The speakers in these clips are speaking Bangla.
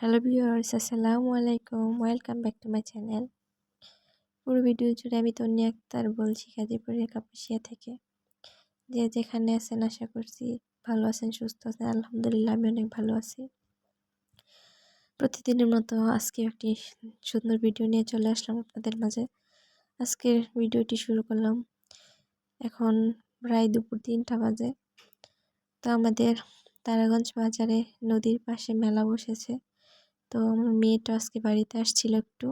হ্যালো ভিউয়ার্স, আসসালামু আলাইকুম। Welcome back to my channel. পুরো ভিডিও জুড়ে আমি তন্নি আক্তার বলছি গাজীপুরের কাপাসিয়া থেকে। যে যেখানে আছেন আশা করছি ভালো আছেন, সুস্থ আছেন। আলহামদুলিল্লাহ আমি অনেক ভালো আছি। প্রতিদিনের মতো আজকে একটি সুন্দর ভিডিও নিয়ে চলে আসলাম আপনাদের মাঝে। আজকের ভিডিওটি শুরু করলাম। এখন প্রায় দুপুর 3টা বাজে। তো আমাদের তারাগঞ্জ বাজারে নদীর পাশে মেলা বসেছে। তো আমার মেয়েটা আজকে বাড়িতে আসছিল একটু,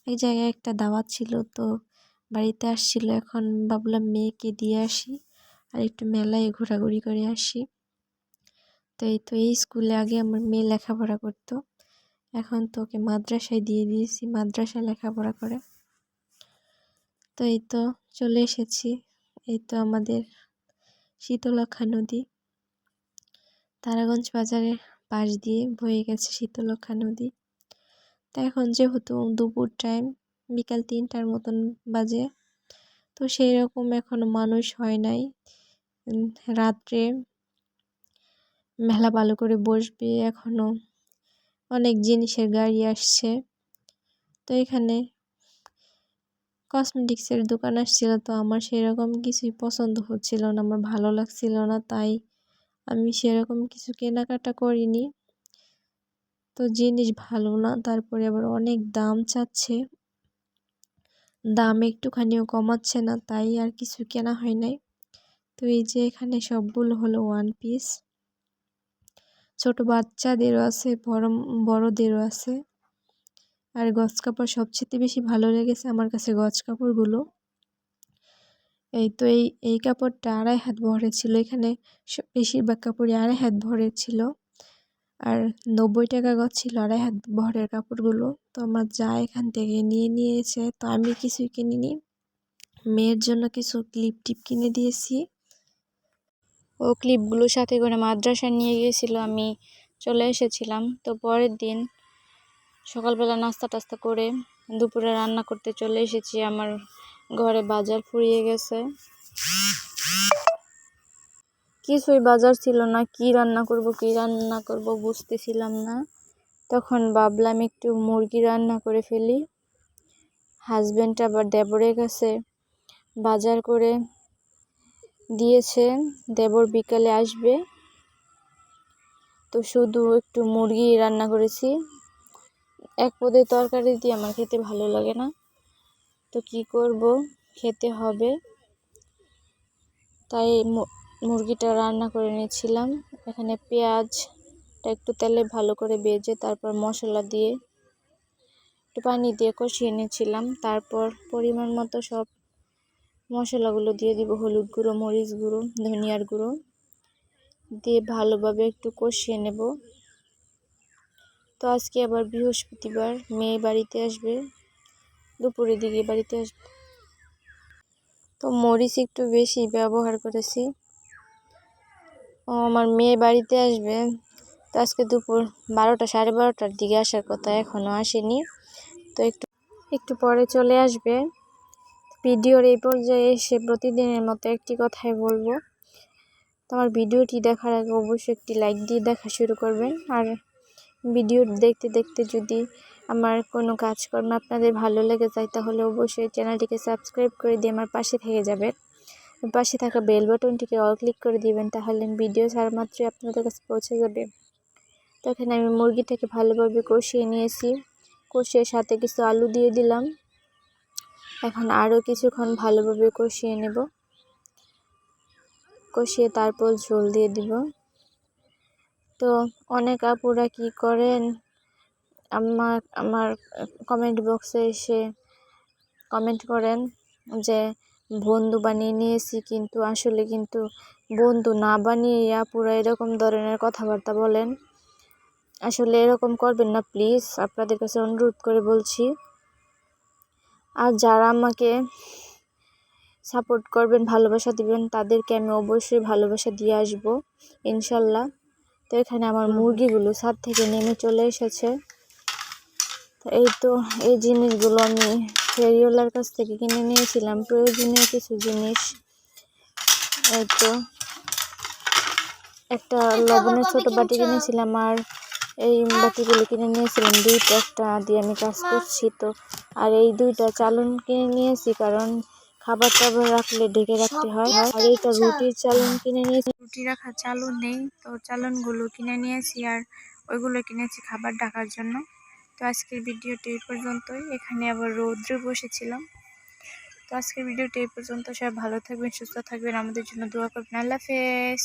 এক জায়গায় একটা দাওয়াত ছিল, তো বাড়িতে আসছিল। এখন ভাবলাম মেয়েকে দিয়ে আসি আর একটু মেলায় ঘোরাঘুরি করে আসি। তো এই স্কুলে আগে আমার মেয়ে লেখাপড়া করতো, এখন তো ওকে মাদ্রাসায় দিয়ে দিয়েছি, মাদ্রাসায় লেখাপড়া করে। তো চলে এসেছি। আমাদের শীতলক্ষা নদী, তারাগঞ্জ বাজারের পাশ দিয়ে বয়ে গেছে শীতলক্ষা নদী। তো এখন যেহেতু দুপুর টাইম, বিকাল 3টার মতন বাজে, তো সেই রকম এখনো মানুষ হয় নাই। রাত্রে মেলা ভালো করে বসবে, এখনো অনেক জিনিসের গাড়ি আসছে। তো এখানে কসমেটিক্সের দোকান আসছিল, তো আমার সেরকম কিছুই পছন্দ হচ্ছিল না, আমার ভালো লাগছিল না, তাই আমি সেরকম কিছু কেনাকাটা করিনি। তো জিনিস ভালো না, তারপরে আবার অনেক দাম চাচ্ছে, দাম একটুখানিও কমাচ্ছে না, তাই আর কিছু কেনা হয় নাই। তো এই যে এখানে সবগুলো হলো ওয়ান পিস, ছোট বাচ্চাদেরও আছে, বড়দেরও আছে। আর গজ কাপড় সবচেয়ে বেশি ভালো লেগেছে আমার কাছে গজ কাপড়গুলো। এই কাপড়টা 2.5 হাত ভরে ছিল, এখানে বেশিরভাগ কাপড়ই 2.5 হাত ভরে ছিল, আর 90 টাকা গজ ছিল 2.5 হাত ভরের কাপড়গুলো। তো আমার যা এখান থেকে নিয়েছে, তো আমি কিছুই কিনিনি, মেয়ের জন্য কিছু ক্লিপ টিপ কিনে দিয়েছি। ও ক্লিপগুলো সাথে করে মাদ্রাসায় নিয়ে গিয়েছিল, আমি চলে এসেছিলাম। তো পরের দিন সকালবেলা নাস্তা টাস্তা করে দুপুরে রান্না করতে চলে এসেছি। আমার ঘরে বাজার ফুরিয়ে গেছে, কিছুই বাজার ছিল না, কি রান্না করব বুঝতেছিলাম না। তখন ভাবলাম একটু মুরগি রান্না করে ফেলি। হাজবেন্ড আবার দেবরের কাছে বাজার করে দিয়েছে, দেবর বিকালে আসবে, তো শুধু একটু মুরগি রান্না করেছি। এক পদের তরকারি দিয়ে আমার খেতে ভালো লাগে না, তো কি করব, খেতে হবে, তাই মুরগিটা রান্না করে নিয়েছিলাম। এখানে পেঁয়াজটা একটু তেলে ভালো করে ভেজে তারপর মশলা দিয়ে একটু পানি দিয়ে কষিয়ে নিয়েছিলাম। তারপর পরিমাণ মতো সব মশলাগুলো দিয়ে দিব, হলুদ গুঁড়ো, মরিচ গুঁড়ো, ধনিয়ার গুঁড়ো দিয়ে ভালোভাবে একটু কষিয়ে নেব। তো আজকে আবার বৃহস্পতিবার, মেয়ে বাড়িতে আসবে, দুপুরের দিকে বাড়িতে আসবে, তো মরিচ একটু বেশি ব্যবহার করেছি। আমার মেয়ে বাড়িতে আসবে, তো আজকে দুপুর 12টা, 12:30টার দিকে আসার কথা, এখনও আসেনি, তো একটু পরে চলে আসবে। ভিডিওর এই পর্যায়ে এসে প্রতিদিনের মতো একটি কথাই বলবো, তো আমার ভিডিওটি দেখার আগে অবশ্যই একটি লাইক দিয়ে দেখা শুরু করবেন। আর ভিডিও দেখতে দেখতে যদি আমার কোনো কাজকর্ম আপনাদের ভালো লেগে যায়, তাহলে অবশ্যই চ্যানেলটিকে সাবস্ক্রাইব করে দিয়ে আমার পাশে থেকে যাবেন। পাশে থাকা বেল বাটনটিকে অল ক্লিক করে দিবেন, তাহলে ভিডিও ছাড়া মাত্রই আপনাদের কাছে পৌঁছে যাবে। তো এখানে আমি মুরগিটাকে ভালোভাবে কষিয়ে নিয়েছি, কষিয়ে সাথে কিছু আলু দিয়ে দিলাম। এখন আরও কিছুক্ষণ ভালোভাবে কষিয়ে নেব, কষিয়ে তারপর ঝোল দিয়ে দিব। তো অনেক আপুরা কি করেন, আমার কমেন্ট বক্সে এসে কমেন্ট করেন যে বন্ধু বানিয়ে নিয়েছি, কিন্তু আসলে বন্ধু না বানিয়ে আপুরা এরকম ধরনের কথাবার্তা বলেন। আসলে এরকম করবেন না প্লিজ, আপনাদের কাছে অনুরোধ করে বলছি। আর যারা আমাকে সাপোর্ট করবেন, ভালোবাসা দিবেন, তাদেরকে আমি অবশ্যই ভালোবাসা দিয়ে আসবো ইনশাল্লাহ। তো এখানে আমার মুরগিগুলো ছাদ থেকে নেমে চলে এসেছে। তো এই জিনিসগুলো আমি ফেরিওয়ালার কাছ থেকে কিনে নিয়েছিলাম, প্রয়োজনীয় কিছু জিনিস। তো একটা লবণের ছোট বাটি কিনেছিলাম, আর এই বাটিগুলো কিনে নিয়েছিলাম, 2টা দিয়ে আমি কাজ করছি তো। আর এই 2টা চালন কিনে নিয়েছি কারণ খাবার টাবার রাখলে ঢেকে রাখতে হয়। আর এইটা রুটির চালন কিনে নিয়েছি, রুটি রাখার চালন নেই তো চালনগুলো কিনে নিয়েছি, আর ওইগুলো কিনেছি খাবার ঢাকার জন্য। তো আজকের ভিডিওটি এই পর্যন্তই। এখানে আবার রৌদ্রে বসেছিলাম। তো আজকের ভিডিওটি এই পর্যন্ত। সবাই ভালো থাকবেন, সুস্থ থাকবেন, আমাদের জন্য দোয়া করবেন। আল্লাহ হাফেজ।